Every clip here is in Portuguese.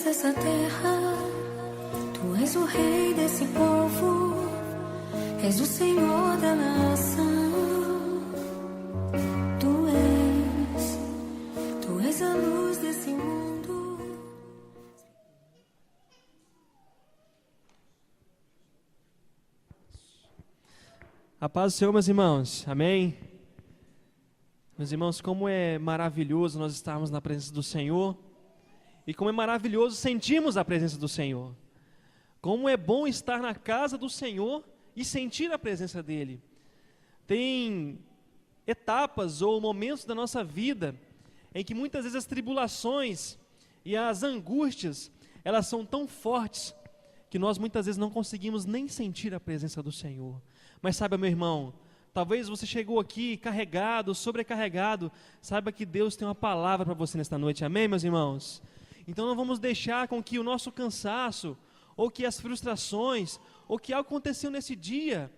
dessa terra, tu és o rei desse povo, és o Senhor da nação. Tu és a luz desse mundo. A paz do Senhor, meus irmãos, amém? Meus irmãos, como é maravilhoso nós estarmos na presença do Senhor, e como é maravilhoso sentirmos a presença do Senhor. Como é bom estar na casa do Senhor e sentir a presença dEle. Tem etapas ou momentos da nossa vida em que muitas vezes as tribulações e as angústias, elas são tão fortes que nós muitas vezes não conseguimos nem sentir a presença do Senhor. Mas saiba, meu irmão, talvez você chegou aqui carregado, sobrecarregado, saiba que Deus tem uma palavra para você nesta noite, amém, meus irmãos? Então não vamos deixar com que o nosso cansaço, ou que as frustrações, ou que algo aconteceu nesse dia,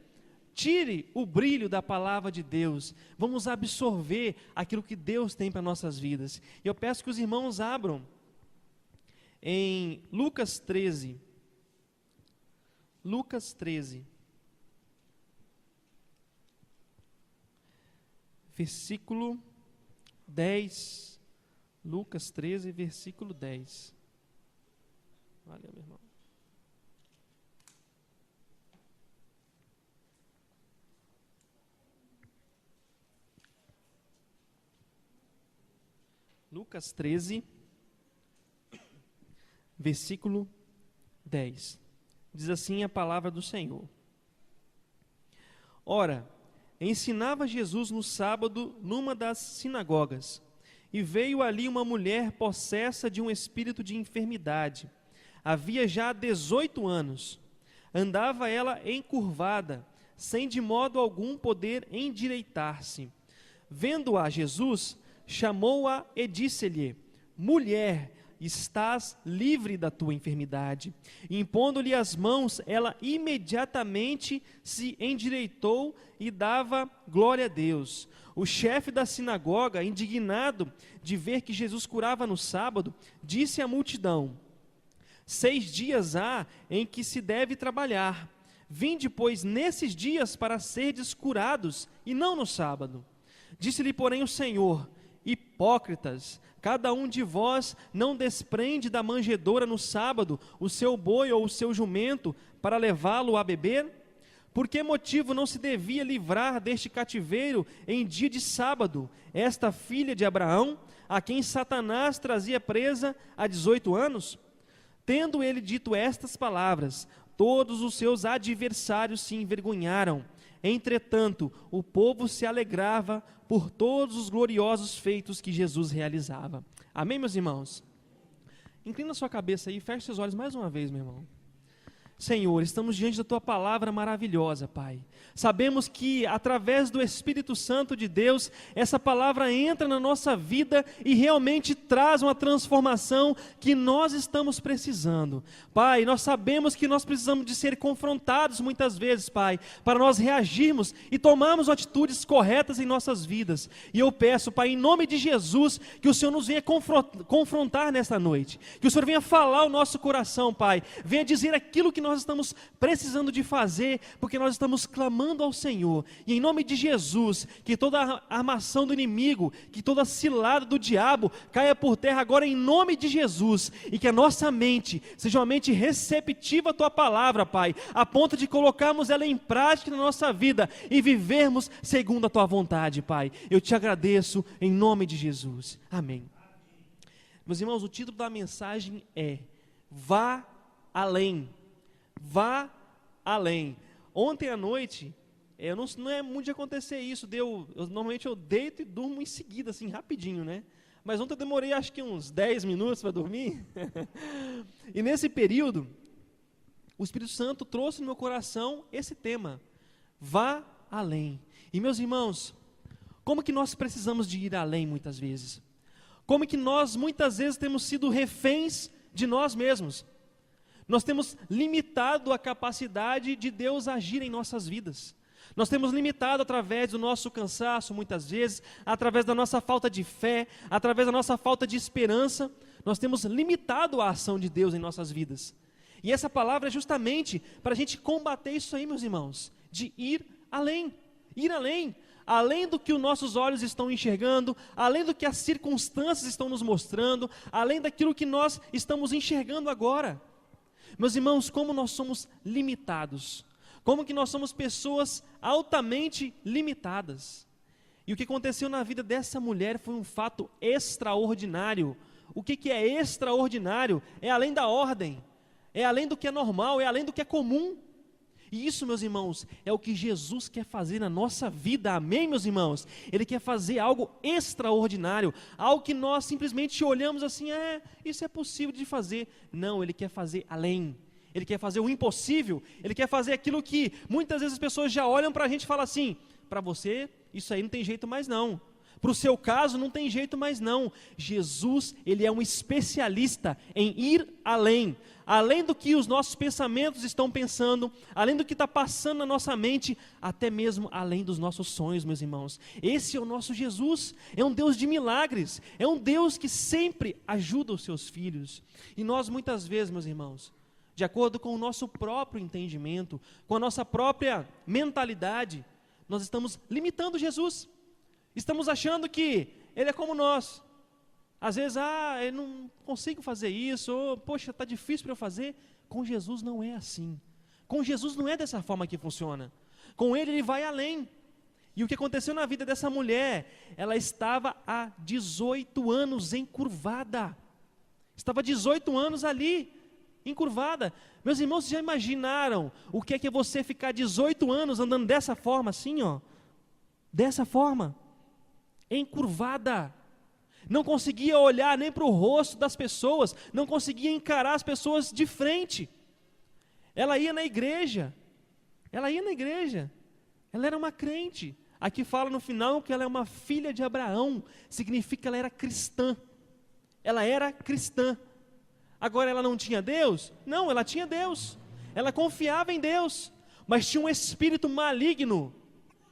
tire o brilho da palavra de Deus. Vamos absorver aquilo que Deus tem para nossas vidas. E eu peço que os irmãos abram em Lucas 13. Lucas 13. Versículo 10. Lucas 13, versículo 10. Valeu, meu irmão. Lucas 13, versículo 10. Diz assim a palavra do Senhor. Ora, ensinava Jesus no sábado numa das sinagogas, e veio ali uma mulher possessa de um espírito de enfermidade. Havia já 18 anos. Andava ela encurvada, sem de modo algum poder endireitar-se. Vendo-a Jesus, chamou-a e disse-lhe: mulher, estás livre da tua enfermidade. E impondo-lhe as mãos, ela imediatamente se endireitou e dava glória a Deus. O chefe da sinagoga, indignado de ver que Jesus curava no sábado, disse à multidão: 6 dias há em que se deve trabalhar. Vinde, pois, nesses dias para serdes curados, e não no sábado. Disse-lhe, porém, o Senhor: hipócritas, cada um de vós não desprende da manjedoura no sábado o seu boi ou o seu jumento para levá-lo a beber? Por que motivo não se devia livrar deste cativeiro em dia de sábado esta filha de Abraão, a quem Satanás trazia presa há 18 anos? Tendo ele dito estas palavras, todos os seus adversários se envergonharam. Entretanto, o povo se alegrava por todos os gloriosos feitos que Jesus realizava. Amém, meus irmãos? Inclina sua cabeça aí e feche seus olhos mais uma vez, meu irmão. Senhor, estamos diante da Tua palavra maravilhosa, Pai. Sabemos que através do Espírito Santo de Deus, essa palavra entra na nossa vida e realmente traz uma transformação que nós estamos precisando. Pai, nós sabemos que nós precisamos de ser confrontados muitas vezes, Pai, para nós reagirmos e tomarmos atitudes corretas em nossas vidas. E eu peço, Pai, em nome de Jesus, que o Senhor nos venha confrontar nesta noite. Que o Senhor venha falar o nosso coração, Pai. Venha dizer aquilo que nós estamos precisando de fazer, porque nós estamos clamando ao Senhor, e em nome de Jesus, que toda a armação do inimigo, que toda a cilada do diabo caia por terra agora em nome de Jesus, e que a nossa mente seja uma mente receptiva à Tua palavra, Pai, a ponto de colocarmos ela em prática na nossa vida, e vivermos segundo a Tua vontade, Pai. Eu Te agradeço em nome de Jesus, amém. Meus irmãos, o título da mensagem é: Vá Além. Vá além. Ontem à noite, não é muito de acontecer isso, normalmente eu deito e durmo em seguida, assim, rapidinho, né? Mas ontem eu demorei acho que uns 10 minutos para dormir. E nesse período, o Espírito Santo trouxe no meu coração esse tema: vá além. E meus irmãos, como que nós precisamos de ir além muitas vezes? Como que nós muitas vezes temos sido reféns de nós mesmos? Nós temos limitado a capacidade de Deus agir em nossas vidas. Nós temos limitado através do nosso cansaço, muitas vezes, através da nossa falta de fé, através da nossa falta de esperança, nós temos limitado a ação de Deus em nossas vidas. E essa palavra é justamente para a gente combater isso aí, meus irmãos, de ir além, além do que os nossos olhos estão enxergando, além do que as circunstâncias estão nos mostrando, além daquilo que nós estamos enxergando agora. Meus irmãos, como nós somos limitados, como que nós somos pessoas altamente limitadas. E o que aconteceu na vida dessa mulher foi um fato extraordinário. O que é extraordinário? É além da ordem, é além do que é normal, é além do que é comum. E isso, meus irmãos, é o que Jesus quer fazer na nossa vida, amém, meus irmãos? Ele quer fazer algo extraordinário, algo que nós simplesmente olhamos assim, isso é possível de fazer. Não, Ele quer fazer além. Ele quer fazer o impossível, Ele quer fazer aquilo que muitas vezes as pessoas já olham para a gente e falam assim, para você, isso aí não tem jeito mais não. Para o seu caso, não tem jeito mais não. Jesus, Ele é um especialista em ir além do que os nossos pensamentos estão pensando, além do que está passando na nossa mente, até mesmo além dos nossos sonhos, meus irmãos. Esse é o nosso Jesus, é um Deus de milagres, é um Deus que sempre ajuda os seus filhos. E nós muitas vezes, meus irmãos, de acordo com o nosso próprio entendimento, com a nossa própria mentalidade, nós estamos limitando Jesus. Estamos achando que Ele é como nós. Às vezes, eu não consigo fazer isso, ou, poxa, está difícil para eu fazer. Com Jesus não é assim. Com Jesus não é dessa forma que funciona. Com Ele vai além. E o que aconteceu na vida dessa mulher? Ela estava há 18 anos encurvada. Estava 18 anos ali, encurvada. Meus irmãos, vocês já imaginaram o que é você ficar 18 anos andando dessa forma, assim, ó? Dessa forma, encurvada. Não conseguia olhar nem para o rosto das pessoas, não conseguia encarar as pessoas de frente. Ela ia na igreja, ela era uma crente. Aqui fala no final que ela é uma filha de Abraão, significa que ela era cristã. Ela era cristã. Agora ela não tinha Deus? Não, ela tinha Deus. Ela confiava em Deus, mas tinha um espírito maligno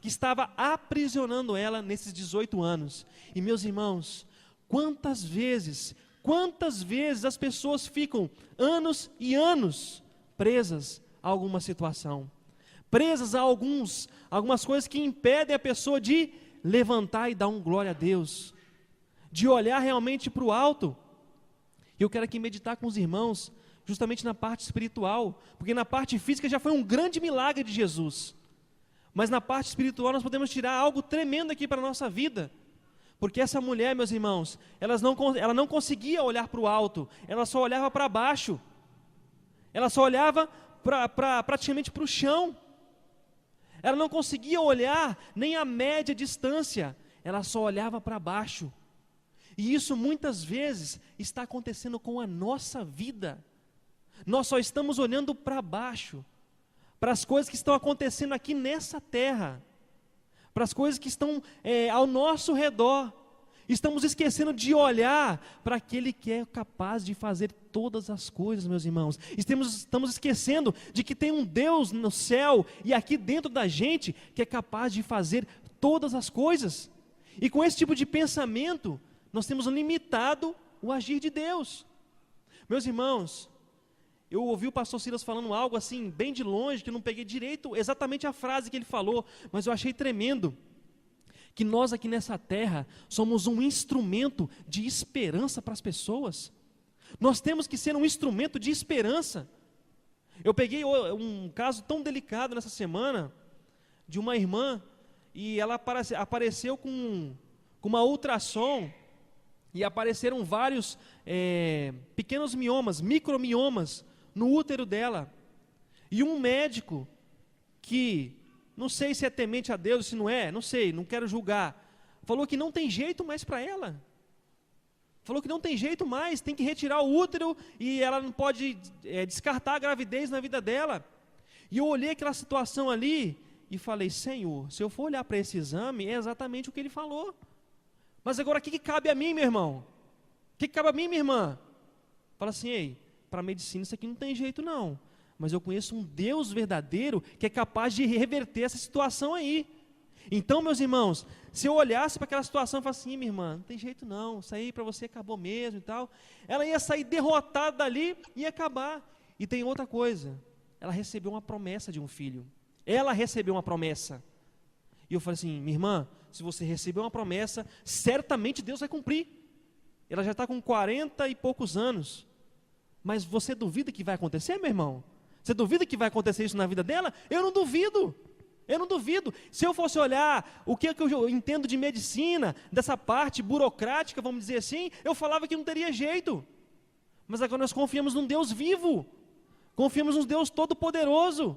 que estava aprisionando ela nesses 18 anos. E meus irmãos, quantas vezes as pessoas ficam anos e anos presas a alguma situação, presas a algumas coisas que impedem a pessoa de levantar e dar um glória a Deus, de olhar realmente para o alto. E eu quero aqui meditar com os irmãos, justamente na parte espiritual, porque na parte física já foi um grande milagre de Jesus, mas na parte espiritual nós podemos tirar algo tremendo aqui para a nossa vida, porque essa mulher, meus irmãos, ela não conseguia olhar para o alto, ela só olhava para baixo, ela só olhava praticamente para o chão, ela não conseguia olhar nem a média distância, ela só olhava para baixo. E isso muitas vezes está acontecendo com a nossa vida. Nós só estamos olhando para baixo, para as coisas que estão acontecendo aqui nessa terra, para as coisas que estão ao nosso redor. Estamos esquecendo de olhar para aquele que é capaz de fazer todas as coisas, meus irmãos. Estamos esquecendo de que tem um Deus no céu e aqui dentro da gente que é capaz de fazer todas as coisas. E com esse tipo de pensamento, nós temos limitado o agir de Deus. Meus irmãos, eu ouvi o pastor Silas falando algo assim, bem de longe, que eu não peguei direito exatamente a frase que ele falou, mas eu achei tremendo. Que nós aqui nessa terra somos um instrumento de esperança para as pessoas. Nós temos que ser um instrumento de esperança. Eu peguei um caso tão delicado nessa semana, de uma irmã, e ela apareceu com uma ultrassom, e apareceram vários pequenos miomas, micromiomas, no útero dela. E um médico que, não sei se é temente a Deus, se não é, não sei, não quero julgar, falou que não tem jeito mais para ela. Falou que não tem jeito mais, tem que retirar o útero e ela não pode descartar a gravidez na vida dela. E eu olhei aquela situação ali e falei, Senhor, se eu for olhar para esse exame, é exatamente o que ele falou. Mas agora o que cabe a mim, meu irmão? O que cabe a mim, minha irmã? Fala assim, ei, para a medicina isso aqui não tem jeito não. mas eu conheço um Deus verdadeiro que é capaz de reverter essa situação aí. Então, meus irmãos, se eu olhasse para aquela situação e falasse assim, minha irmã, não tem jeito não, isso aí para você acabou mesmo e tal, ela ia sair derrotada dali e ia acabar. E tem outra coisa, ela recebeu uma promessa de um filho. Ela recebeu uma promessa. E eu falei assim, minha irmã, se você recebeu uma promessa, certamente Deus vai cumprir. Ela já está com 40 e poucos anos. Mas você duvida que vai acontecer, meu irmão? Você duvida que vai acontecer isso na vida dela? Eu não duvido. Eu não duvido. Se eu fosse olhar o que eu entendo de medicina, dessa parte burocrática, vamos dizer assim, eu falava que não teria jeito. Mas agora nós confiamos num Deus vivo. Confiamos num Deus todo-poderoso.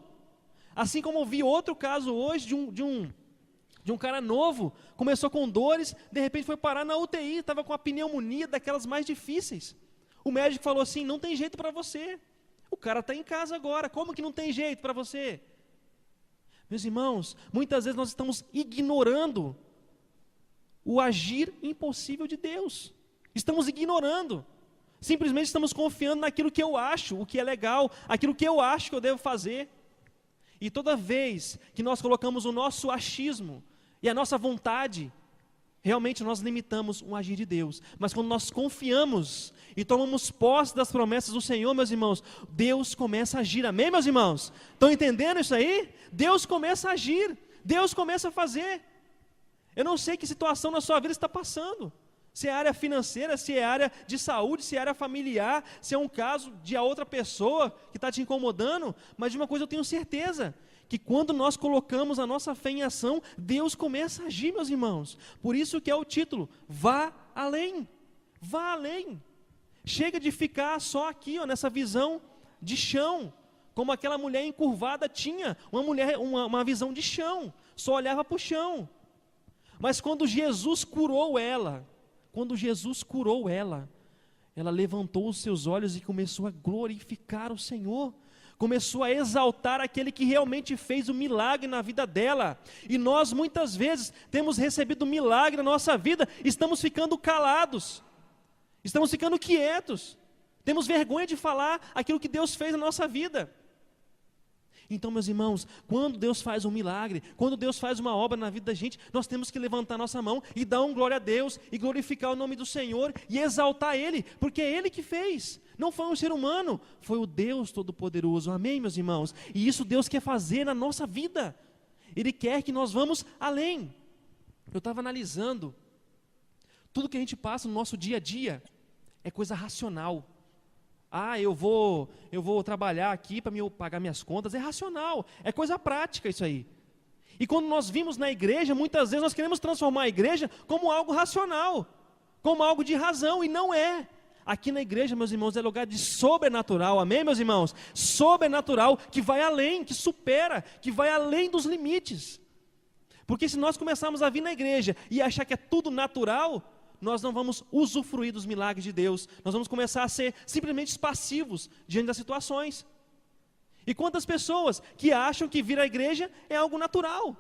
Assim como eu vi outro caso hoje de um cara novo, começou com dores, de repente foi parar na UTI, estava com a pneumonia daquelas mais difíceis. O médico falou assim, não tem jeito para você. O cara está em casa agora, como que não tem jeito para você? Meus irmãos, muitas vezes nós estamos ignorando o agir impossível de Deus. Estamos ignorando. Simplesmente estamos confiando naquilo que eu acho, o que é legal, aquilo que eu acho que eu devo fazer. E toda vez que nós colocamos o nosso achismo e a nossa vontade, realmente nós limitamos o agir de Deus. Mas quando nós confiamos e tomamos posse das promessas do Senhor, meus irmãos, Deus começa a agir. Amém, meus irmãos? Estão entendendo isso aí? Deus começa a agir. Deus começa a fazer. Eu não sei que situação na sua vida está passando. Se é área financeira, se é área de saúde, se é área familiar, se é um caso de a outra pessoa que está te incomodando. Mas de uma coisa eu tenho certeza, que quando nós colocamos a nossa fé em ação, Deus começa a agir, meus irmãos. Por isso que é o título, vá além. Vá além. Chega de ficar só aqui, ó, nessa visão de chão, como aquela mulher encurvada tinha, uma visão de chão, só olhava para o chão. Mas quando Jesus curou ela, ela levantou os seus olhos e começou a glorificar o Senhor. Começou a exaltar aquele que realmente fez o milagre na vida dela. E nós muitas vezes temos recebido milagre na nossa vida, estamos ficando calados, estamos ficando quietos, temos vergonha de falar aquilo que Deus fez na nossa vida. Então, meus irmãos, quando Deus faz um milagre, quando Deus faz uma obra na vida da gente, nós temos que levantar nossa mão e dar glória a Deus, e glorificar o nome do Senhor, e exaltar Ele, porque é Ele que fez, não foi um ser humano, foi o Deus Todo-Poderoso, amém, meus irmãos? E isso Deus quer fazer na nossa vida, Ele quer que nós vamos além. Eu estava analisando, tudo que a gente passa no nosso dia a dia, é coisa racional. Eu vou trabalhar aqui para pagar minhas contas, é racional, é coisa prática isso aí. E quando nós vimos na igreja, muitas vezes nós queremos transformar a igreja como algo racional, como algo de razão, e não é. Aqui na igreja, meus irmãos, é lugar de sobrenatural, amém, meus irmãos? Sobrenatural, que vai além, que supera, que vai além dos limites. Porque se nós começarmos a vir na igreja e achar que é tudo natural, nós não vamos usufruir dos milagres de Deus, nós vamos começar a ser simplesmente passivos diante das situações. E quantas pessoas que acham que vir à igreja é algo natural?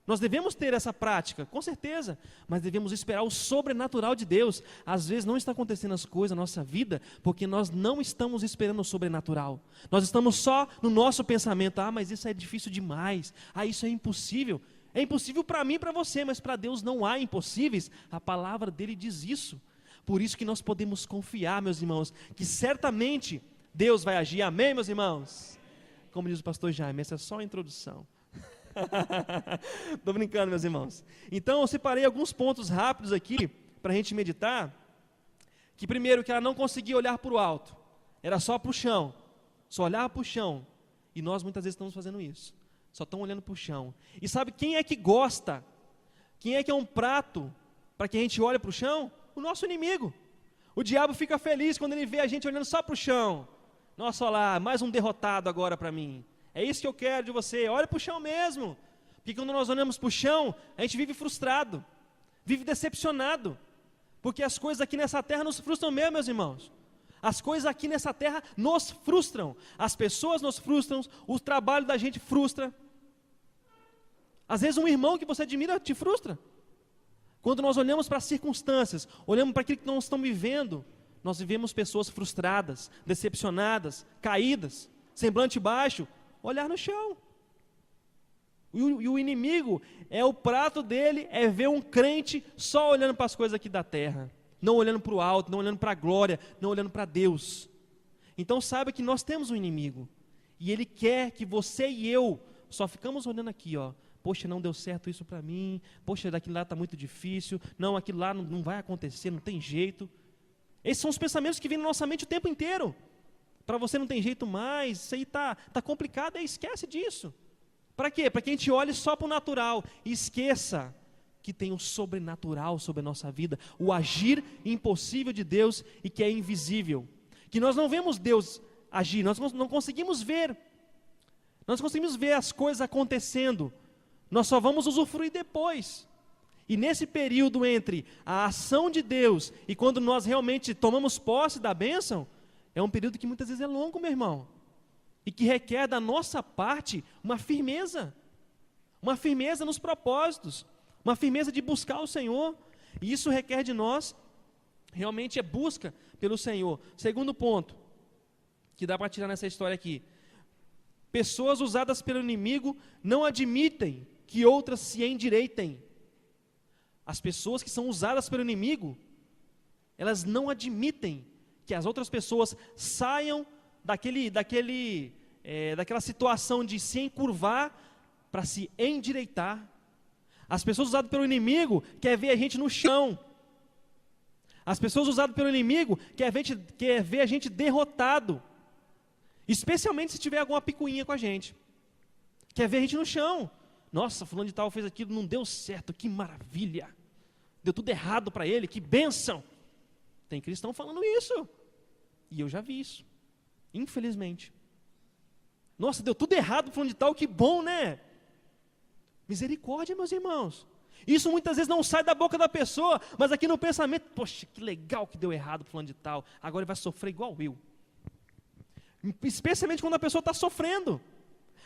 Nós devemos ter essa prática, com certeza, mas devemos esperar o sobrenatural de Deus. Às vezes não está acontecendo as coisas na nossa vida, porque nós não estamos esperando o sobrenatural. Nós estamos só no nosso pensamento, mas isso é difícil demais, isso é impossível. É impossível para mim e para você, mas para Deus não há impossíveis. A palavra dele diz isso. Por isso que nós podemos confiar, meus irmãos, que certamente Deus vai agir. Amém, meus irmãos? Como diz o pastor Jaime, essa é só a introdução. Estou brincando, meus irmãos. Então eu separei alguns pontos rápidos aqui para a gente meditar. Que primeiro, que ela não conseguia olhar para o alto, era só para o chão, só olhava para o chão. E nós muitas vezes estamos fazendo isso. Só estão olhando para o chão. E sabe quem é que gosta? Quem é que é um prato para que a gente olhe para o chão? O nosso inimigo. O diabo fica feliz quando ele vê a gente olhando só para o chão. Nossa, olha lá, mais um derrotado agora para mim. É isso que eu quero de você, olha para o chão mesmo. Porque quando nós olhamos para o chão, a gente vive frustrado, vive decepcionado. Porque as coisas aqui nessa terra nos frustram mesmo, meus irmãos. As coisas aqui nessa terra nos frustram. As pessoas nos frustram, o trabalho da gente frustra. Às vezes um irmão que você admira te frustra. Quando nós olhamos para as circunstâncias, olhamos para aquilo que nós estamos vivendo, nós vivemos pessoas frustradas, decepcionadas, caídas. semblante baixo, olhar no chão. E o inimigo, o prato dele é ver um crente só olhando para as coisas aqui da terra, não olhando para o alto, não olhando para a glória, não olhando para Deus. Então saiba que nós temos um inimigo, e ele quer que você e eu só ficamos olhando aqui, ó. Poxa, não deu certo isso para mim, poxa, daquilo lá está muito difícil, não, aquilo lá não vai acontecer, não tem jeito. Esses são os pensamentos que vêm na nossa mente o tempo inteiro. Para você não tem jeito mais, isso aí tá complicado, esquece disso. Para quê? Para que a gente olhe só para o natural e esqueça que tem o sobrenatural sobre a nossa vida, o agir impossível de Deus e que é invisível. Que nós não vemos Deus agir, nós não conseguimos ver. Nós conseguimos ver as coisas acontecendo, nós só vamos usufruir depois. E nesse período entre a ação de Deus e quando nós realmente tomamos posse da bênção, é um período que muitas vezes é longo, meu irmão. E que requer da nossa parte uma firmeza nos propósitos, uma firmeza de buscar o Senhor, e isso requer de nós, realmente busca pelo Senhor. Segundo ponto, que dá para tirar nessa história aqui, pessoas usadas pelo inimigo não admitem que outras se endireitem. As pessoas que são usadas pelo inimigo, elas não admitem que as outras pessoas saiam daquela situação de se encurvar para se endireitar. As pessoas usadas pelo inimigo querem ver a gente no chão. As pessoas usadas pelo inimigo querem ver a gente derrotado. Especialmente se tiver alguma picuinha com a gente. Quer ver a gente no chão. Nossa, fulano de tal fez aquilo, não deu certo, que maravilha. Deu tudo errado para ele, que bênção. Tem cristão falando isso. E eu já vi isso. Infelizmente. Nossa, deu tudo errado fulano de tal, que bom, né? Misericórdia, meus irmãos. Isso muitas vezes não sai da boca da pessoa, mas aqui no pensamento, poxa, que legal que deu errado fulano de tal, agora ele vai sofrer igual eu. Especialmente quando a pessoa está sofrendo.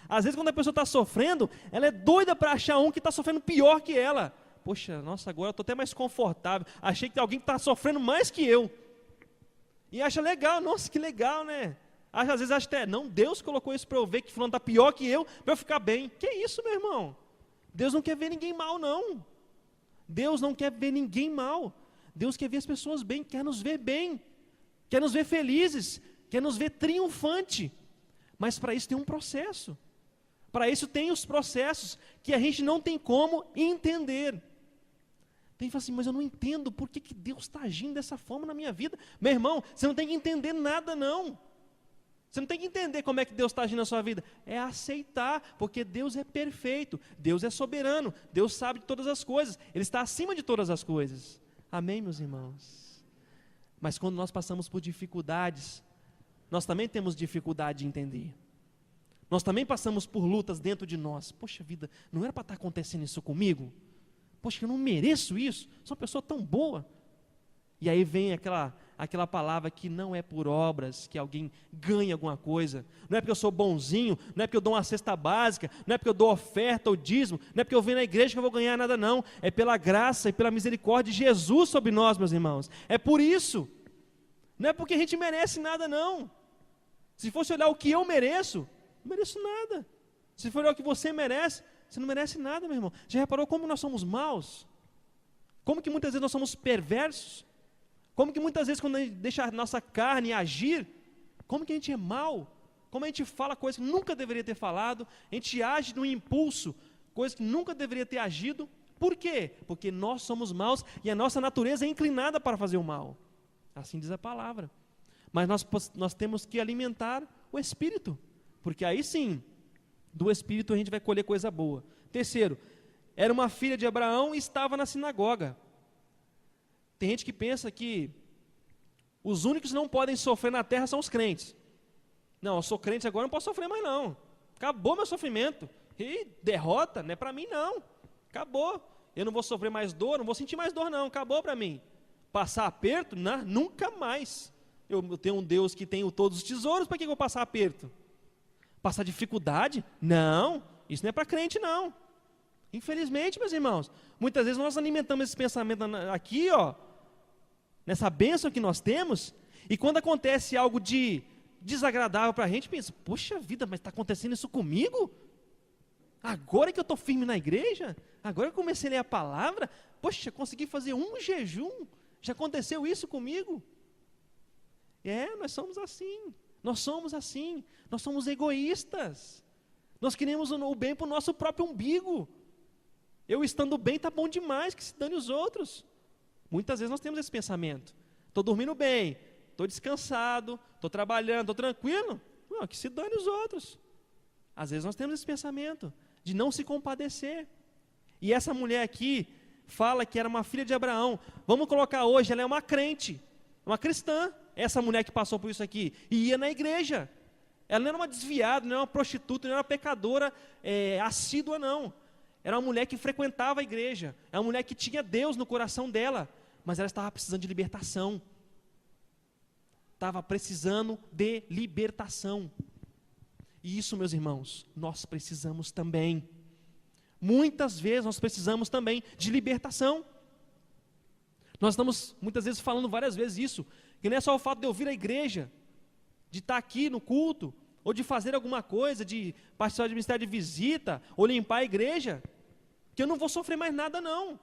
Às vezes quando a pessoa está sofrendo, ela é doida para achar um que está sofrendo pior que ela. Poxa, nossa, agora eu estou até mais confortável. Achei que tem alguém que está sofrendo mais que eu. E acha legal, nossa, que legal, né? Às vezes acha até, não, Deus colocou isso para eu ver que fulano está pior que eu, para eu ficar bem. Que isso, meu irmão? Deus não quer ver ninguém mal, não. Deus não quer ver ninguém mal. Deus quer ver as pessoas bem, quer nos ver bem, quer nos ver felizes, quer nos ver triunfante. Mas para isso tem um processo. Para isso tem os processos que a gente não tem como entender. Tem que falar assim, mas eu não entendo por que Deus está agindo dessa forma na minha vida. Meu irmão, você não tem que entender nada, não. Você não tem que entender como é que Deus está agindo na sua vida. É aceitar, porque Deus é perfeito, Deus é soberano, Deus sabe de todas as coisas, Ele está acima de todas as coisas. Amém, meus irmãos? Mas quando nós passamos por dificuldades, nós também temos dificuldade de entender. Nós também passamos por lutas dentro de nós. Poxa vida, não era para estar acontecendo isso comigo? Poxa, eu não mereço isso, sou uma pessoa tão boa. E aí vem aquela palavra que não é por obras que alguém ganha alguma coisa. Não é porque eu sou bonzinho, não é porque eu dou uma cesta básica, não é porque eu dou oferta ou dízimo, não é porque eu venho na igreja que eu vou ganhar nada, não. É pela graça e pela misericórdia de Jesus sobre nós, meus irmãos. É por isso. Não é porque a gente merece nada, não. Se fosse olhar o que eu mereço, não mereço nada. Se for olhar o que você merece, você não merece nada, meu irmão. Já reparou como nós somos maus? Como que muitas vezes nós somos perversos? Como que muitas vezes quando a gente deixa a nossa carne agir, como que a gente é mau? Como a gente fala coisas que nunca deveria ter falado, a gente age no impulso, coisas que nunca deveria ter agido. Por quê? Porque nós somos maus e a nossa natureza é inclinada para fazer o mal. Assim diz a palavra. Mas nós temos que alimentar o Espírito, porque aí sim, do Espírito a gente vai colher coisa boa. Terceiro, era uma filha de Abraão e estava na sinagoga. Tem gente que pensa que os únicos que não podem sofrer na terra são os crentes. Não, eu sou crente agora, não posso sofrer mais não. Acabou meu sofrimento. E derrota, não é para mim não. Acabou. Eu não vou sofrer mais dor, não vou sentir mais dor não. Acabou para mim. Passar aperto? Não, nunca mais. Eu tenho um Deus que tem todos os tesouros, para que eu vou passar aperto? Passar dificuldade? Não, isso não é para crente não. Infelizmente, meus irmãos, muitas vezes nós alimentamos esse pensamento aqui, ó, nessa bênção que nós temos, e quando acontece algo de desagradável para a gente, pensa, poxa vida, mas está acontecendo isso comigo? Agora que eu estou firme na igreja, agora que eu comecei a ler a palavra, poxa, consegui fazer um jejum, já aconteceu isso comigo? Nós somos assim, nós somos egoístas, nós queremos o bem para o nosso próprio umbigo. Eu estando bem está bom demais, que se dane os outros. Muitas vezes nós temos esse pensamento, estou dormindo bem, estou descansado, estou trabalhando, estou tranquilo, não, que se dane os outros. Às vezes nós temos esse pensamento, de não se compadecer. E essa mulher aqui, fala que era uma filha de Abraão, vamos colocar hoje, ela é uma crente, uma cristã, essa mulher que passou por isso aqui, e ia na igreja, ela não era uma desviada, não era uma prostituta, não era uma pecadora assídua não, era uma mulher que frequentava a igreja, era uma mulher que tinha Deus no coração dela, mas ela estava precisando de libertação, estava precisando de libertação, e isso, meus irmãos, nós precisamos também. Muitas vezes nós precisamos também de libertação. Nós estamos muitas vezes falando várias vezes isso, que não é só o fato de eu vir à igreja, de estar aqui no culto, ou de fazer alguma coisa, de participar de ministério de visita, ou limpar a igreja, que eu não vou sofrer mais nada não.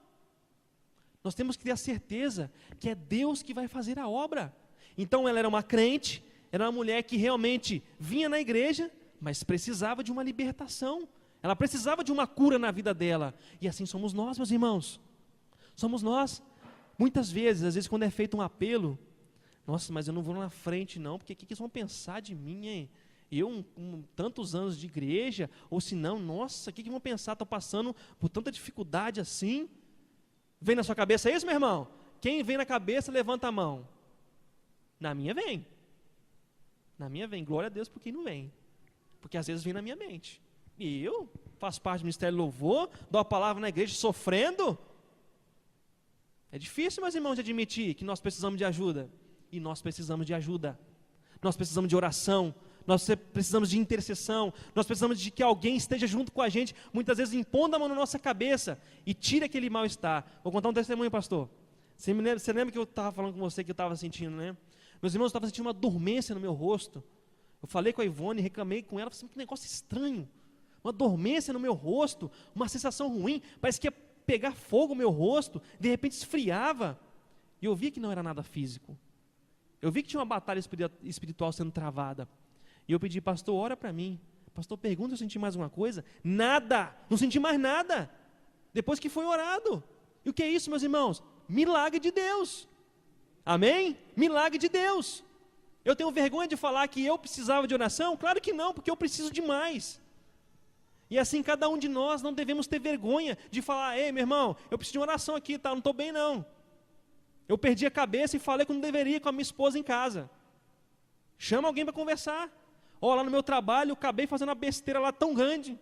Nós temos que ter a certeza que é Deus que vai fazer a obra. Então ela era uma crente, era uma mulher que realmente vinha na igreja, mas precisava de uma libertação. Ela precisava de uma cura na vida dela. E assim somos nós, meus irmãos. Somos nós. Muitas vezes, às vezes quando é feito um apelo, nossa, mas eu não vou na frente não, porque o que eles vão pensar de mim, hein? Eu, com tantos anos de igreja, ou se não, nossa, o que vão pensar? Estou passando por tanta dificuldade assim. Vem na sua cabeça isso, meu irmão? Quem vem na cabeça, levanta a mão. Na minha vem. Na minha vem. Glória a Deus por quem não vem. Porque às vezes vem na minha mente. E eu faço parte do Ministério de Louvor, dou a palavra na igreja sofrendo. É difícil, meus irmãos, de admitir que nós precisamos de ajuda. E nós precisamos de ajuda. Nós precisamos de oração. Nós precisamos de intercessão. Nós precisamos de que alguém esteja junto com a gente, muitas vezes impondo a mão na nossa cabeça e tire aquele mal-estar. Vou contar um testemunho, pastor. Você lembra que eu estava falando com você que eu estava sentindo, né? Meus irmãos, eu estava sentindo uma dormência no meu rosto. Eu falei com a Ivone, reclamei com ela, falei, que negócio estranho. Uma dormência no meu rosto, uma sensação ruim, parece que ia pegar fogo no meu rosto, de repente esfriava. E eu vi que não era nada físico. Eu vi que tinha uma batalha espiritual sendo travada. E eu pedi, pastor, ora para mim. Pastor, pergunta se eu senti mais alguma coisa. Nada, não senti mais nada. Depois que foi orado. E o que é isso, meus irmãos? Milagre de Deus. Amém? Milagre de Deus. Eu tenho vergonha de falar que eu precisava de oração? Claro que não, porque eu preciso demais. E assim, cada um de nós não devemos ter vergonha de falar, ei, meu irmão, eu preciso de uma oração aqui, tá? Não estou bem não. Eu perdi a cabeça e falei que não deveria com a minha esposa em casa. Chama alguém para conversar. Lá no meu trabalho, eu acabei fazendo uma besteira lá tão grande.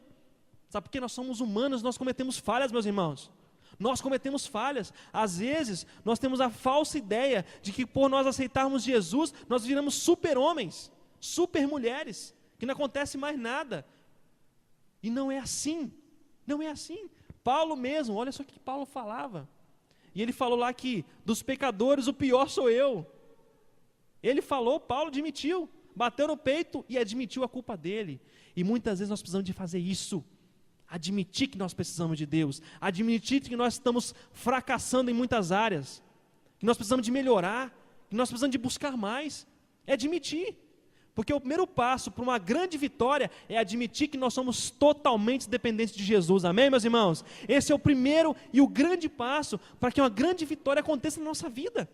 Sabe por quê? Nós somos humanos, nós cometemos falhas, meus irmãos. Nós cometemos falhas. Às vezes, nós temos a falsa ideia de que por nós aceitarmos Jesus, nós viramos super-homens, super-mulheres, que não acontece mais nada. E não é assim. Não é assim. Paulo mesmo, olha só o que Paulo falava. E ele falou lá que dos pecadores o pior sou eu. Ele falou, Paulo admitiu, bateu no peito e admitiu a culpa dele. E muitas vezes nós precisamos de fazer isso. Admitir que nós precisamos de Deus, admitir que nós estamos fracassando em muitas áreas, que nós precisamos de melhorar, que nós precisamos de buscar mais, é admitir, porque o primeiro passo para uma grande vitória é admitir que nós somos totalmente dependentes de Jesus, amém, meus irmãos? Esse é o primeiro e o grande passo para que uma grande vitória aconteça na nossa vida.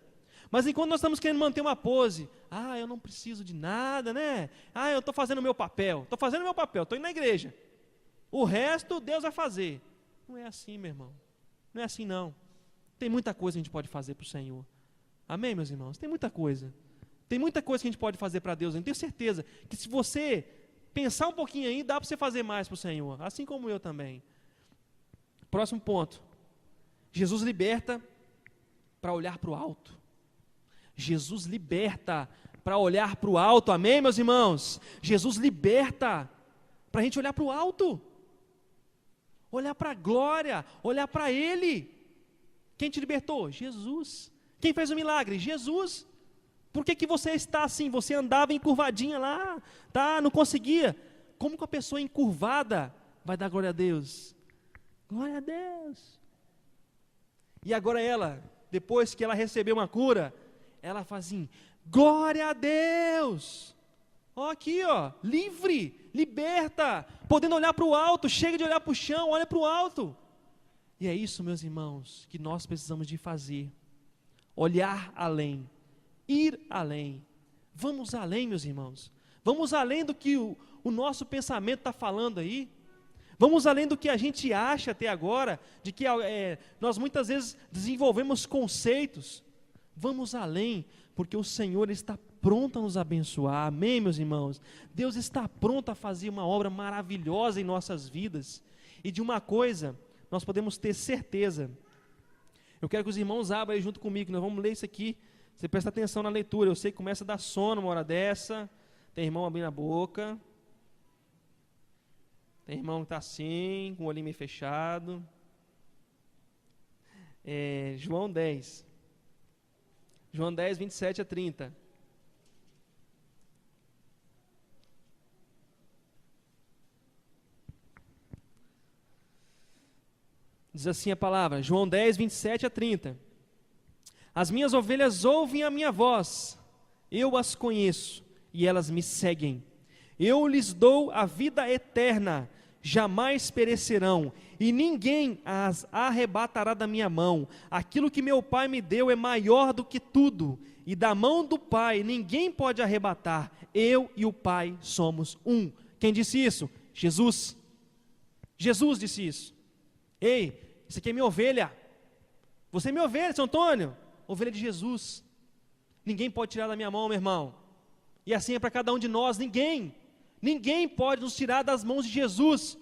Mas enquanto nós estamos querendo manter uma pose, eu não preciso de nada, né? Eu estou fazendo o meu papel, estou indo na igreja. O resto Deus vai fazer. Não é assim, meu irmão. Não é assim não. Tem muita coisa que a gente pode fazer para o Senhor. Amém, meus irmãos? Tem muita coisa. Tem muita coisa que a gente pode fazer para Deus. Eu tenho certeza que se você pensar um pouquinho aí, dá para você fazer mais para o Senhor. Assim como eu também. Próximo ponto. Jesus liberta para olhar para o alto. Jesus liberta para olhar para o alto. Amém, meus irmãos? Jesus liberta para a gente olhar para o alto. Olhar para a glória, olhar para Ele. Quem te libertou? Jesus. Quem fez o milagre? Jesus. Por que você está assim? Você andava encurvadinha lá, tá? Não conseguia. Como que a pessoa encurvada vai dar glória a Deus? Glória a Deus. E agora ela, depois que ela recebeu uma cura, ela faz assim, glória a Deus. Ó, aqui, ó, livre, liberta, podendo olhar para o alto, chega de olhar para o chão, olha para o alto. E é isso, meus irmãos, que nós precisamos de fazer. Olhar além, ir além. Vamos além, meus irmãos. Vamos além do que o nosso pensamento está falando aí. Vamos além do que a gente acha até agora, de que nós muitas vezes desenvolvemos conceitos. Vamos além, porque o Senhor está pronto a nos abençoar. Amém, meus irmãos? Deus está pronto a fazer uma obra maravilhosa em nossas vidas. E de uma coisa, nós podemos ter certeza. Eu quero que os irmãos abram aí junto comigo, nós vamos ler isso aqui. Você presta atenção na leitura, eu sei que começa a dar sono uma hora dessa. Tem irmão abrindo a boca. Tem irmão que está assim, com o olhinho meio fechado. João 10. João 10, 27 a 30. Diz assim a palavra, João 10, 27 a 30. As minhas ovelhas ouvem a minha voz, eu as conheço e elas me seguem. Eu lhes dou a vida eterna, jamais perecerão, e ninguém as arrebatará da minha mão. Aquilo que meu Pai me deu é maior do que tudo, e da mão do Pai ninguém pode arrebatar. Eu e o Pai somos um. Quem disse isso? Jesus. Jesus disse isso. Ei, isso aqui é minha ovelha. Você é minha ovelha, São Antônio. Ovelha de Jesus. Ninguém pode tirar da minha mão, meu irmão. E assim é para cada um de nós. Ninguém pode nos tirar das mãos de Jesus.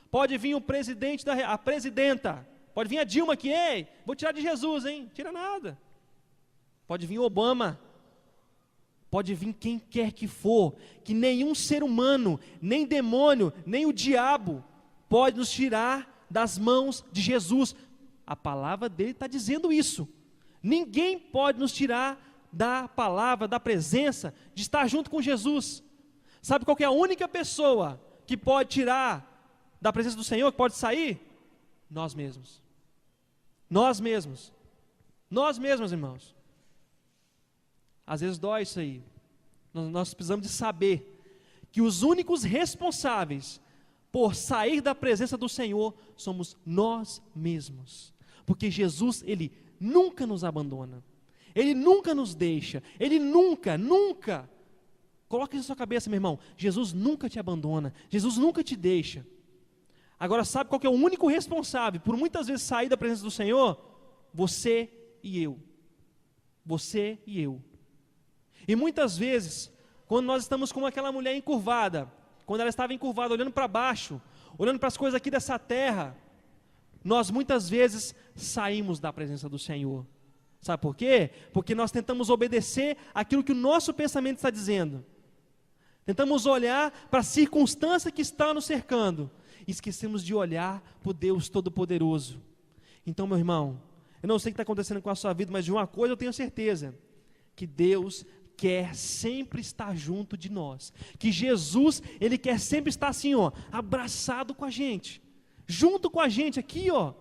Pode vir o presidente, a presidenta. Pode vir a Dilma aqui. Ei, vou tirar de Jesus, hein? Tira nada. Pode vir o Obama. Pode vir quem quer que for. Que nenhum ser humano, nem demônio, nem o diabo pode nos tirar das mãos de Jesus. A palavra dele está dizendo isso. Ninguém pode nos tirar da palavra, da presença, de estar junto com Jesus. Sabe qual que é a única pessoa que pode tirar da presença do Senhor, que pode sair? Nós mesmos. Nós mesmos. Nós mesmos, irmãos. Às vezes dói isso aí. Nós precisamos de saber que os únicos responsáveis por sair da presença do Senhor somos nós mesmos. Porque Jesus, Ele nunca nos abandona. Ele nunca nos deixa. Ele nunca. Coloque isso na sua cabeça, meu irmão. Jesus nunca te abandona. Jesus nunca te deixa. Agora, sabe qual que é o único responsável por muitas vezes sair da presença do Senhor? Você e eu. Você e eu. E muitas vezes, quando nós estamos como aquela mulher encurvada, quando ela estava encurvada, olhando para baixo, olhando para as coisas aqui dessa terra, nós muitas vezes saímos da presença do Senhor. Sabe por quê? Porque nós tentamos obedecer aquilo que o nosso pensamento está dizendo. Tentamos olhar para a circunstância que está nos cercando. E esquecemos de olhar para o Deus Todo-Poderoso. Então, meu irmão, eu não sei o que está acontecendo com a sua vida, mas de uma coisa eu tenho certeza. Que Deus quer sempre estar junto de nós. Que Jesus, Ele quer sempre estar assim, ó, abraçado com a gente. Junto com a gente aqui, ó.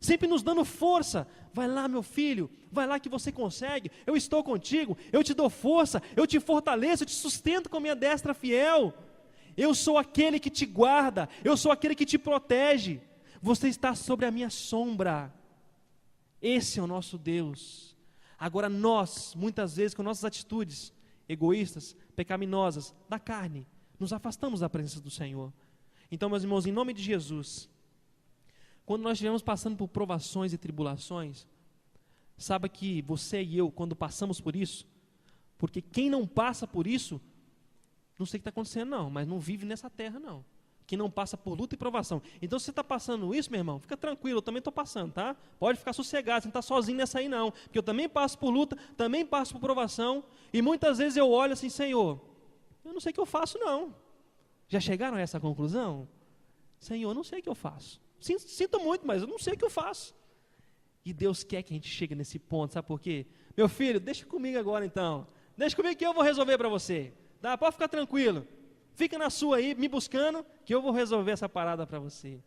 Sempre nos dando força. Vai lá, meu filho, vai lá que você consegue. Eu estou contigo, eu te dou força, eu te fortaleço, eu te sustento com a minha destra fiel. Eu sou aquele que te guarda, eu sou aquele que te protege. Você está sobre a minha sombra. Esse é o nosso Deus. Agora nós, muitas vezes, com nossas atitudes egoístas, pecaminosas, da carne, nos afastamos da presença do Senhor. Então, meus irmãos, em nome de Jesus, quando nós estivermos passando por provações e tribulações, saiba que você e eu, quando passamos por isso, porque quem não passa por isso, não sei o que está acontecendo não, mas não vive nessa terra não. Quem não passa por luta e provação. Então, se você está passando isso, meu irmão, fica tranquilo, eu também estou passando, tá? Pode ficar sossegado, você não está sozinho nessa aí não, porque eu também passo por luta, também passo por provação, e muitas vezes eu olho assim, Senhor, eu não sei o que eu faço não. Já chegaram a essa conclusão? Senhor, eu não sei o que eu faço. Sinto muito, mas eu não sei o que eu faço. E Deus quer que a gente chegue nesse ponto, sabe por quê? Meu filho, deixa comigo agora então. Deixa comigo que eu vou resolver para você. Tá? Pode ficar tranquilo. Fica na sua aí, me buscando, que eu vou resolver essa parada para você.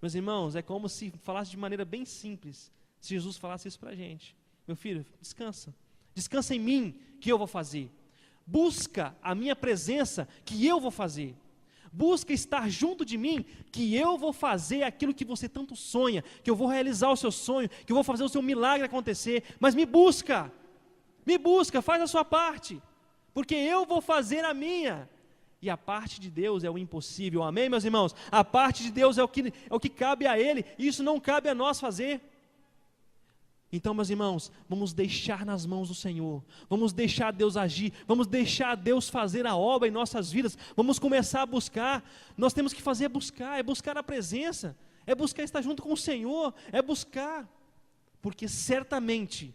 Meus irmãos, é como se falasse de maneira bem simples, se Jesus falasse isso para a gente. Meu filho, descansa. Descansa em mim, que eu vou fazer. Busca a minha presença, que eu vou fazer. Busca estar junto de mim, que eu vou fazer aquilo que você tanto sonha, que eu vou realizar o seu sonho, que eu vou fazer o seu milagre acontecer. Mas me busca, faz a sua parte, porque eu vou fazer a minha. E a parte de Deus é o impossível, amém, meus irmãos? A parte de Deus é o que cabe a Ele, e isso não cabe a nós fazer. Então, meus irmãos, vamos deixar nas mãos do Senhor, vamos deixar Deus agir, vamos deixar Deus fazer a obra em nossas vidas, vamos começar a buscar. Nós temos que fazer é buscar a presença, é buscar estar junto com o Senhor, é buscar, porque certamente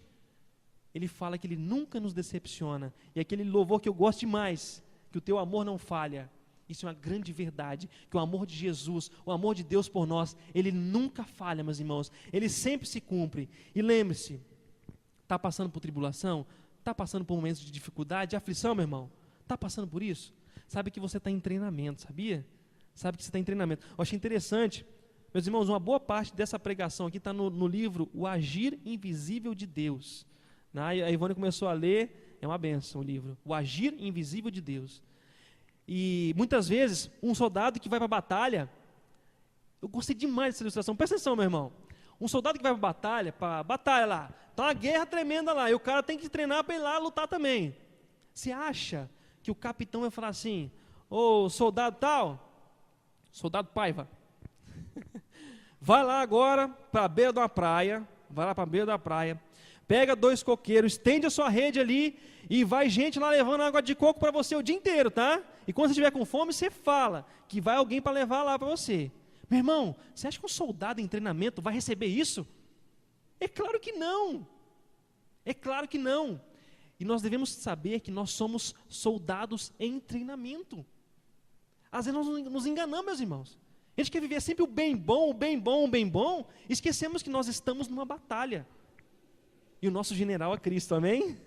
Ele fala que Ele nunca nos decepciona, e aquele louvor que eu gosto demais, que o teu amor não falha. Isso é uma grande verdade, que o amor de Jesus, o amor de Deus por nós, Ele nunca falha, meus irmãos, Ele sempre se cumpre. E lembre-se, está passando por tribulação? Está passando por momentos de dificuldade, de aflição, meu irmão? Está passando por isso? Sabe que você está em treinamento, sabia? Sabe que você está em treinamento. Eu achei interessante, meus irmãos, uma boa parte dessa pregação aqui está no livro O Agir Invisível de Deus. A Ivone começou a ler, é uma bênção o livro, O Agir Invisível de Deus. E muitas vezes, um soldado que vai para a batalha, eu gostei demais dessa ilustração, presta atenção, meu irmão. Um soldado que vai para a batalha lá, está uma guerra tremenda lá, e o cara tem que treinar para ir lá lutar também. Você acha que o capitão vai falar assim, ô soldado tal, soldado Paiva, vai lá agora para a beira de uma praia, pega 2 coqueiros, estende a sua rede ali e vai gente lá levando água de coco para você o dia inteiro, tá? E quando você estiver com fome, você fala que vai alguém para levar lá para você. Meu irmão, você acha que um soldado em treinamento vai receber isso? É claro que não. É claro que não. E nós devemos saber que nós somos soldados em treinamento. Às vezes nós nos enganamos, meus irmãos. A gente quer viver sempre o bem bom, esquecemos que nós estamos numa batalha. E o nosso general é Cristo, amém?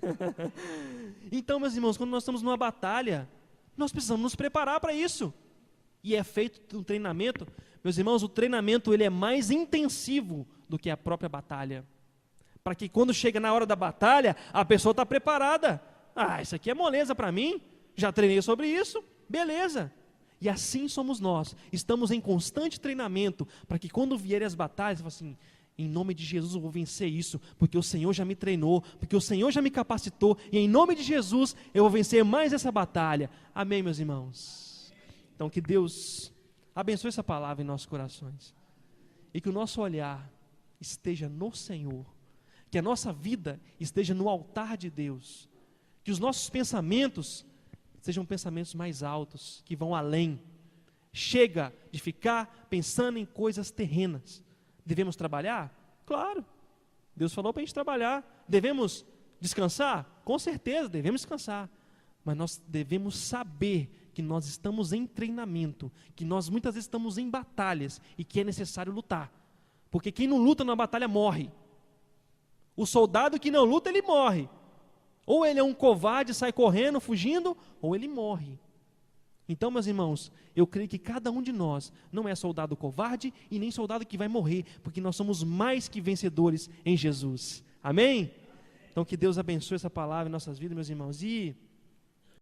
Então, meus irmãos, quando nós estamos numa batalha, nós precisamos nos preparar para isso. E é feito um treinamento. Meus irmãos, o treinamento ele é mais intensivo do que a própria batalha. Para que quando chega na hora da batalha, a pessoa está preparada. Isso aqui é moleza para mim, já treinei sobre isso, beleza. E assim somos nós, estamos em constante treinamento, para que quando vierem as batalhas, você fala assim, em nome de Jesus eu vou vencer isso, porque o Senhor já me treinou, porque o Senhor já me capacitou, e em nome de Jesus eu vou vencer mais essa batalha. Amém, meus irmãos? Então que Deus abençoe essa palavra em nossos corações, e que o nosso olhar esteja no Senhor, que a nossa vida esteja no altar de Deus, que os nossos pensamentos sejam pensamentos mais altos, que vão além. Chega de ficar pensando em coisas terrenas. Devemos trabalhar? Claro, Deus falou para a gente trabalhar. Devemos descansar? Com certeza, devemos descansar. Mas nós devemos saber que nós estamos em treinamento, que nós muitas vezes estamos em batalhas e que é necessário lutar. Porque quem não luta na batalha morre. O soldado que não luta, ele morre. Ou ele é um covarde, sai correndo, fugindo, ou ele morre. Então, meus irmãos, eu creio que cada um de nós não é soldado covarde e nem soldado que vai morrer, porque nós somos mais que vencedores em Jesus. Amém? Então, que Deus abençoe essa palavra em nossas vidas, meus irmãos. E